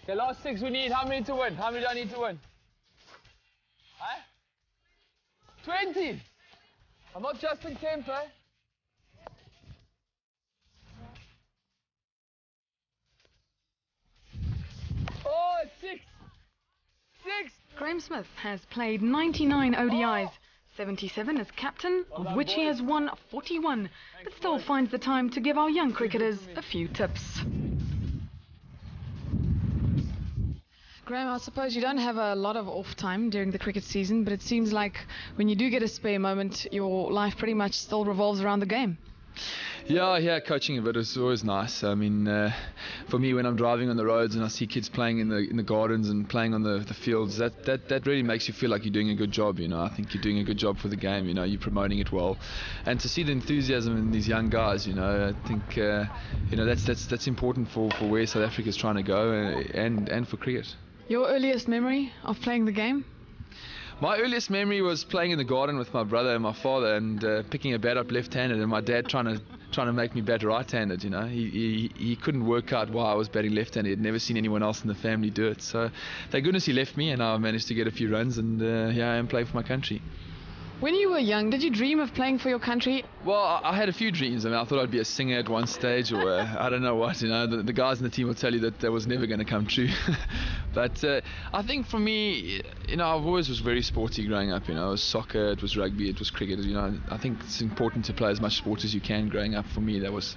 Okay, last 6 we need. How many to win? How many do I need to win? Huh? 20! I'm not just in temper. Oh, it's 6! 6! Graeme Smith has played 99 ODIs, 77 as captain, of which he has won 41, but still finds the time to give our young cricketers a few tips. Graeme, I suppose you don't have a lot of off time during the cricket season, but it seems like when you do get a spare moment, your life pretty much still revolves around the game. Yeah, coaching a bit is always nice. I mean, for me, when I'm driving on the roads and I see kids playing in the gardens and playing on the fields, that really makes you feel like you're doing a good job. You know, I think you're doing a good job for the game. You know, you're promoting it well, and to see the enthusiasm in these young guys, you know, I think you know that's important for where South Africa is trying to go, and for cricket. Your earliest memory of playing the game? My earliest memory was playing in the garden with my brother and my father, and picking a bat up left-handed, and my dad trying to make me bat right-handed. You know, he couldn't work out why I was batting left-handed. He'd never seen anyone else in the family do it. So, thank goodness he left me, and I managed to get a few runs, and here I am playing for my country. When you were young, did you dream of playing for your country? Well, I had a few dreams. I mean, I thought I'd be a singer at one stage, or I don't know what. You know, the guys in the team will tell you that was never going to come true. But I think for me, you know, I've always was very sporty growing up. You know, it was soccer, it was rugby, it was cricket. You know, I think it's important to play as much sport as you can growing up. For me, that was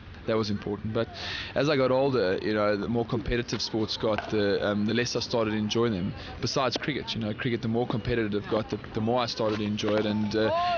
important. But as I got older, you know, the more competitive sports got, the less I started enjoying them. Besides cricket, you know, cricket, the more competitive it got, the more I started to enjoy it. And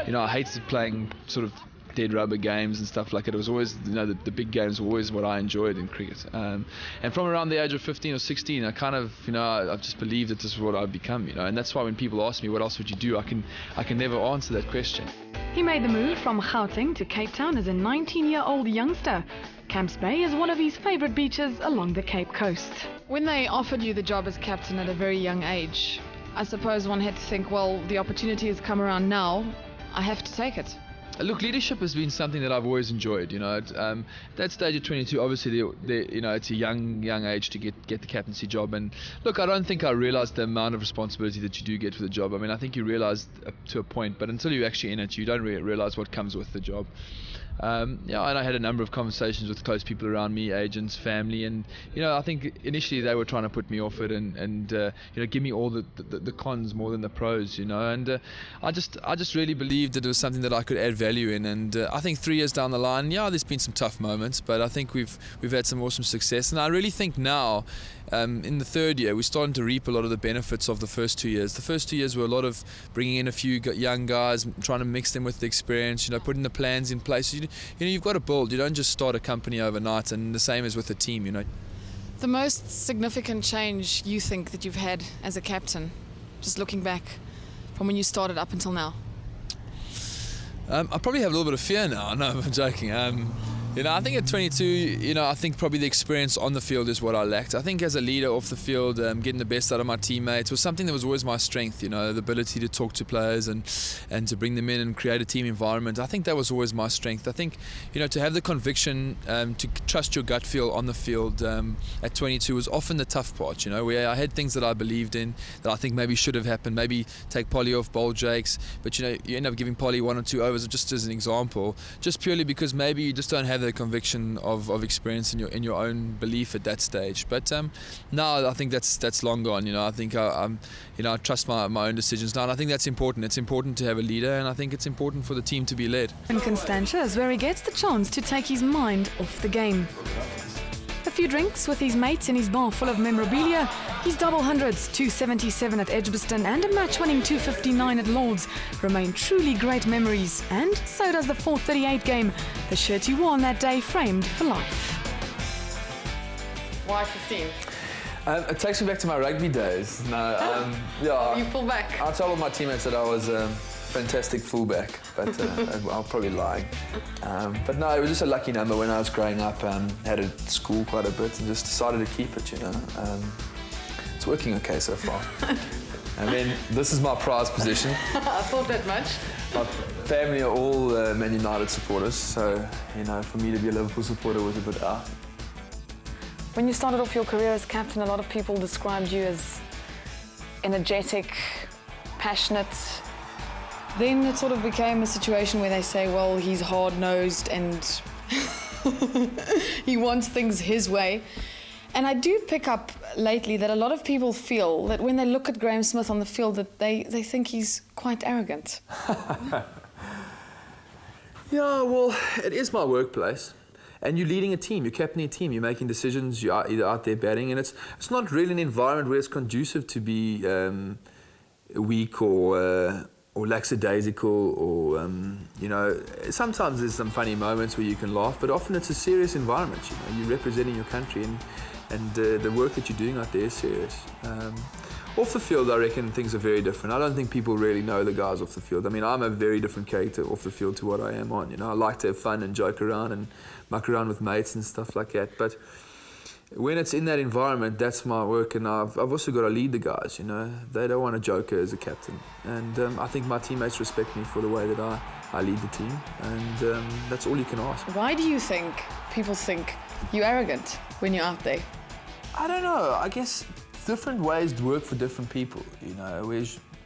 you know, I hated playing sort of dead rubber games and stuff like it. It was always, you know, the big games were always what I enjoyed in cricket. And from around the age of 15 or 16, I kind of, you know, I just believed that this is what I'd become, you know. And that's why when people ask me what else would you do, I can never answer that question. He made the move from Gauteng to Cape Town as a 19-year-old youngster. Camps Bay is one of his favourite beaches along the Cape Coast. When they offered you the job as captain at a very young age, I suppose one had to think, well, the opportunity has come around now, I have to take it. Look, leadership has been something that I've always enjoyed. You know, at that stage of 22, obviously, you know, it's a young age to get the captaincy job. And look, I don't think I realised the amount of responsibility that you do get for the job. I mean, I think you realise to a point, but until you're actually in it, you don't realise what comes with the job. Yeah, and I had a number of conversations with close people around me, agents, family, and you know, I think initially they were trying to put me off it and you know, give me all the cons more than the pros, you know. And I just really believed that it was something that I could add value in. And I think 3 years down the line, yeah, there's been some tough moments, but I think we've had some awesome success. And I really think now, in the third year, we're starting to reap a lot of the benefits of the first 2 years. The first 2 years were a lot of bringing in a few young guys, trying to mix them with the experience, you know, putting the plans in place. You know, you've got to build. You don't just start a company overnight, and the same is with the team, you know. The most significant change you think that you've had as a captain, just looking back from when you started up until now? I probably have a little bit of fear now. No, I'm joking. You know, I think at 22, you know, I think probably the experience on the field is what I lacked. I think as a leader off the field, getting the best out of my teammates was something that was always my strength, you know, the ability to talk to players and to bring them in and create a team environment. I think that was always my strength. I think, you know, to have the conviction to trust your gut feel on the field at 22 was often the tough part, you know, where I had things that I believed in that I think maybe should have happened, maybe take Polly off, bowl Jakes, but you know, you end up giving Polly 1 or 2 overs just as an example, just purely because maybe you just don't have the conviction of experience in your own belief at that stage. But now I think that's long gone. You know, I think you know, I trust my own decisions now, and I think that's important. It's important to have a leader, and I think it's important for the team to be led. In Constantia is where he gets the chance to take his mind off the game. A few drinks with his mates in his bar full of memorabilia, his double hundreds, 277 at Edgbaston and a match-winning 259 at Lord's remain truly great memories, and so does the 438 game, the shirt he wore on that day framed for life. Why 15? It takes me back to my rugby days. No, yeah. You full back? I told all my teammates that I was fantastic fullback, but I'll probably lie. But no, it was just a lucky number when I was growing up. Had it at school quite a bit and just decided to keep it, you know. It's working okay so far. And then this is my prized position. I thought that much. My family are all Man United supporters, so, you know, for me to be a Liverpool supporter was a bit out. When you started off your career as captain, a lot of people described you as energetic, passionate. Then it sort of became a situation where they say, well, he's hard-nosed and he wants things his way. And I do pick up lately that a lot of people feel that when they look at Graeme Smith on the field, that they think he's quite arrogant. Yeah, well, it is my workplace. And you're leading a team, you're captaining a team, you're making decisions, you're either out there batting, and it's not really an environment where it's conducive to be weak or lackadaisical, or you know, sometimes there's some funny moments where you can laugh, but often it's a serious environment. You know, you're representing your country, and the work that you're doing out there is serious. Off the field, I reckon things are very different. I don't think people really know the guys off the field. I mean, I'm a very different character off the field to what I am on. You know, I like to have fun and joke around and muck around with mates and stuff like that. But when it's in that environment, that's my work, and I've also got to lead the guys. You know, they don't want a joker as a captain, and I think my teammates respect me for the way that I lead the team, and that's all you can ask. Why do you think people think you're arrogant when you're out there? I don't know. I guess different ways work for different people. You know, where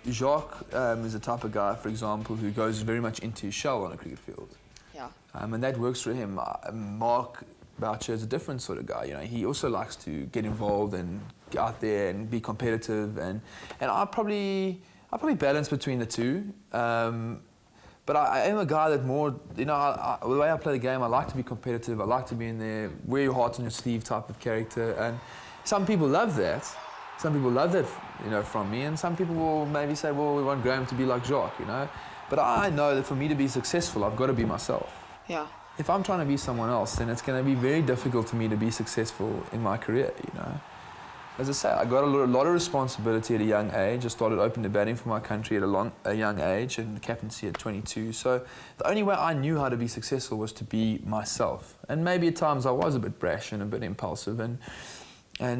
Jacques is the type of guy, for example, who goes very much into his shell on a cricket field. Yeah. And that works for him. Mark Boucher is a different sort of guy. You know, he also likes to get involved and get out there and be competitive. And I probably balance between the two. But I am a guy that more, you know, the way I play the game, I like to be competitive. I like to be in there, wear your heart on your sleeve type of character. And some people love that. Some people love that, you know, from me. And some people will maybe say, well, we want Graeme to be like Jacques, you know. But I know that for me to be successful, I've got to be myself. Yeah. If I'm trying to be someone else, then it's going to be very difficult for me to be successful in my career, you know. As I say, I got a lot of responsibility at a young age. I started opening batting for my country at a young age, and the captaincy at 22. So the only way I knew how to be successful was to be myself. And maybe at times I was a bit brash and a bit impulsive, and I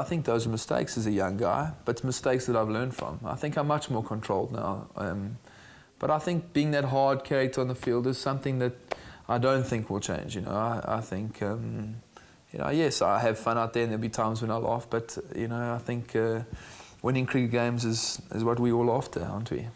think those were mistakes as a young guy, but mistakes that I've learned from. I think I'm much more controlled now. But I think being that hard character on the field is something that I don't think will change. You know, I think, you know, yes, I have fun out there, and there'll be times when I laugh. But you know, I think winning cricket games is what we all after, aren't we?